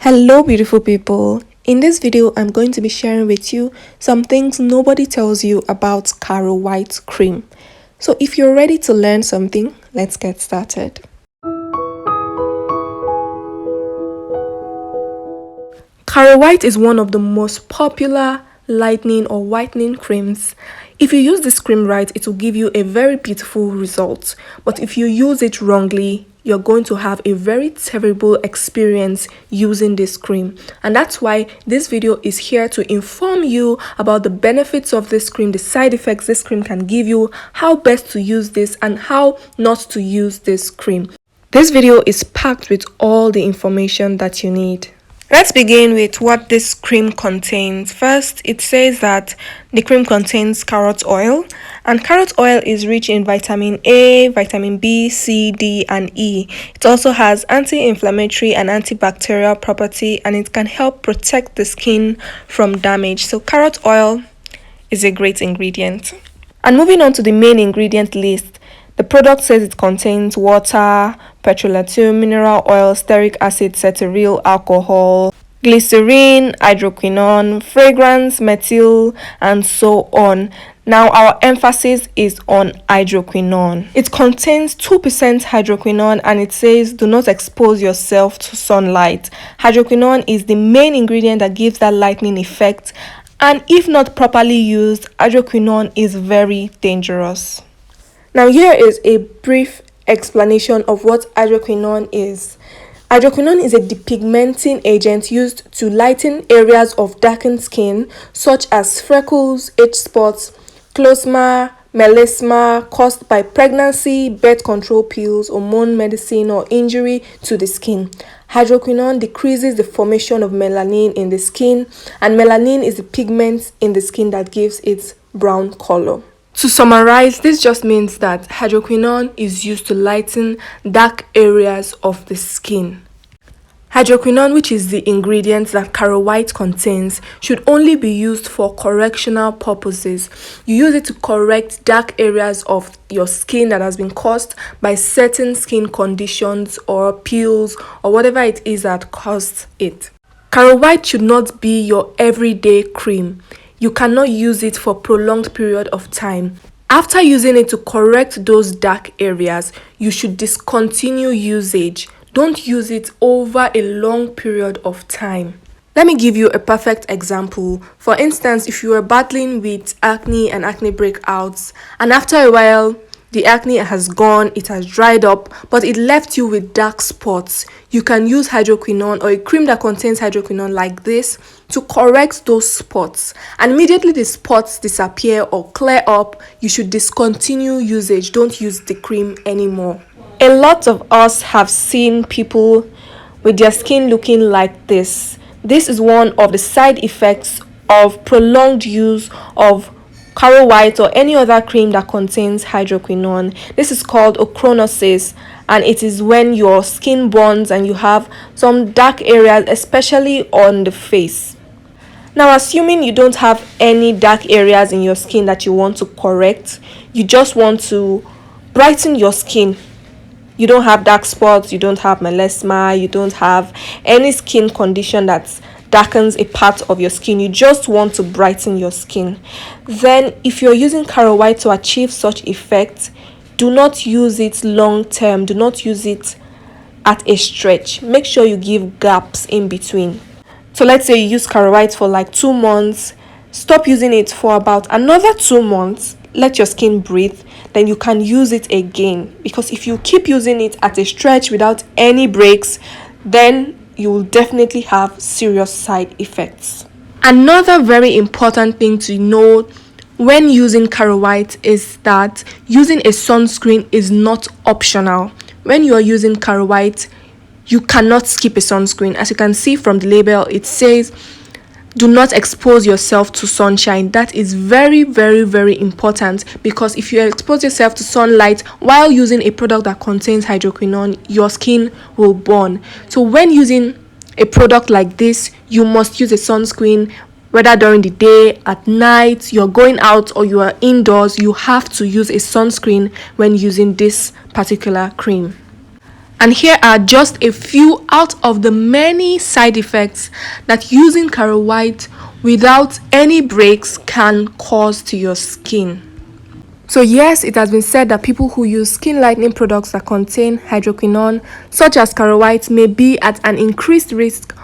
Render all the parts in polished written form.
Hello beautiful people. In this video I'm going to be sharing with you some things nobody tells you about Caro White cream. So if you're ready to learn something, let's get started. Caro White is one of the most popular lightening or whitening creams. If you use this cream right, it will give you a very beautiful result. But if you use it wrongly, you're going to have a very terrible experience using this cream. And that's why this video is here to inform you about the benefits of this cream, the side effects this cream can give you, how best to use this, and how not to use this cream. This video is packed with all the information that you need. Let's begin with what this cream contains. First, it says that the cream contains carrot oil, and carrot oil is rich in vitamin A, vitamin B, C, D, and E. It also has anti-inflammatory and antibacterial property, and it can help protect the skin from damage. So carrot oil is a great ingredient. And moving on to the main ingredient list, the product says it contains water, petrolatum, mineral oil, stearic acid, cetearyl alcohol, glycerin, hydroquinone, fragrance, methyl, and so on. Now our emphasis is on hydroquinone. It contains 2% hydroquinone, and it says do not expose yourself to sunlight. Hydroquinone is the main ingredient that gives that lightening effect, and if not properly used, hydroquinone is very dangerous. Now here is a brief explanation of what hydroquinone is. Hydroquinone is a depigmenting agent used to lighten areas of darkened skin such as freckles, age spots, chloasma, melasma caused by pregnancy, birth control pills, hormone medicine, or injury to the skin. Hydroquinone decreases the formation of melanin in the skin, and melanin is the pigment in the skin that gives it brown color. To summarize, this just means that hydroquinone is used to lighten dark areas of the skin. Hydroquinone, which is the ingredient that Caro White contains, should only be used for correctional purposes. You use it to correct dark areas of your skin that has been caused by certain skin conditions or pills or whatever it is that caused it. Caro White should not be your everyday cream. You cannot use it for a prolonged period of time. After using it to correct those dark areas, you should discontinue usage. Don't use it over a long period of time. Let me give you a perfect example. For instance, if you are battling with acne and acne breakouts, and after a while, the acne has gone, it has dried up, but it left you with dark spots, you can use hydroquinone or a cream that contains hydroquinone like this to correct those spots. And immediately the spots disappear or clear up, you should discontinue usage. Don't use the cream anymore. A lot of us have seen people with their skin looking like this. This is one of the side effects of prolonged use of Caro White or any other cream that contains hydroquinone. This is called ochronosis, and it is when your skin burns and you have some dark areas, especially on the face. Now, assuming you don't have any dark areas in your skin that you want to correct, you just want to brighten your skin. You don't have dark spots, you don't have melasma, you don't have any skin condition that's darkens a part of your skin, you just want to brighten your skin. Then if you're using Caro White to achieve such effect, do not use it long term. Do not use it at a stretch. Make sure you give gaps in between. So let's say you use Caro White for like 2 months, stop using it for about another 2 months, let your skin breathe, then you can use it again. Because if you keep using it at a stretch without any breaks, then you will definitely have serious side effects. Another very important thing to know when using Caro White is that using a sunscreen is not optional. When you are using Caro White, you cannot skip a sunscreen. As you can see from the label, it says do not expose yourself to sunshine. That is very, very, very important, because if you expose yourself to sunlight while using a product that contains hydroquinone, your skin will burn. So when using a product like this, you must use a sunscreen, whether during the day, at night, you're going out or you are indoors, you have to use a sunscreen when using this particular cream. And here are just a few out of the many side effects that using Caro White without any breaks can cause to your skin. So yes, it has been said that people who use skin lightening products that contain hydroquinone, such as Caro White, may be at an increased risk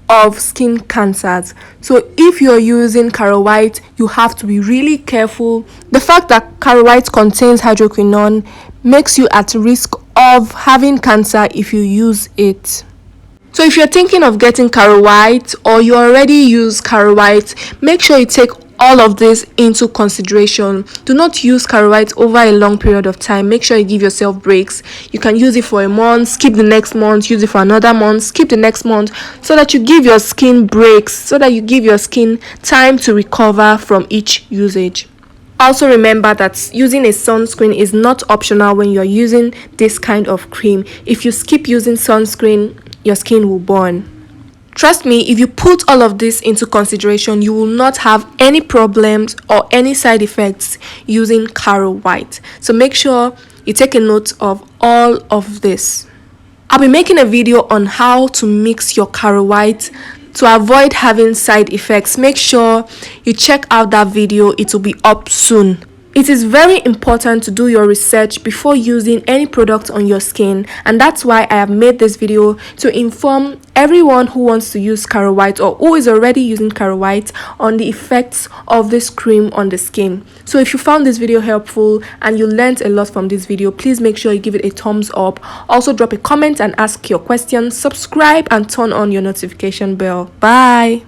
of skin cancers. So if you're using Caro White, you have to be really careful. The fact that Caro White contains hydroquinone makes you at risk of having cancer if you use it. So if you're thinking of getting Caro White or you already use Caro White, make sure you take all of this into consideration. Do not use Caro White over a long period of time. Make sure you give yourself breaks. You can use it for a month, skip the next month, use it for another month, skip the next month, so that you give your skin breaks, so that you give your skin time to recover from each usage. Also remember that using a sunscreen is not optional when you're using this kind of cream. If you skip using sunscreen, your skin will burn. Trust me, if you put all of this into consideration, you will not have any problems or any side effects using Caro White. So make sure you take a note of all of this. I'll be making a video on how to mix your Caro White to avoid having side effects. Make sure you check out that video. It will be up soon. It is very important to do your research before using any product on your skin, and that's why I have made this video to inform everyone who wants to use Caro White or who is already using Caro White on the effects of this cream on the skin. So if you found this video helpful and you learned a lot from this video, please make sure you give it a thumbs up. Also drop a comment and ask your questions, subscribe and turn on your notification bell. Bye.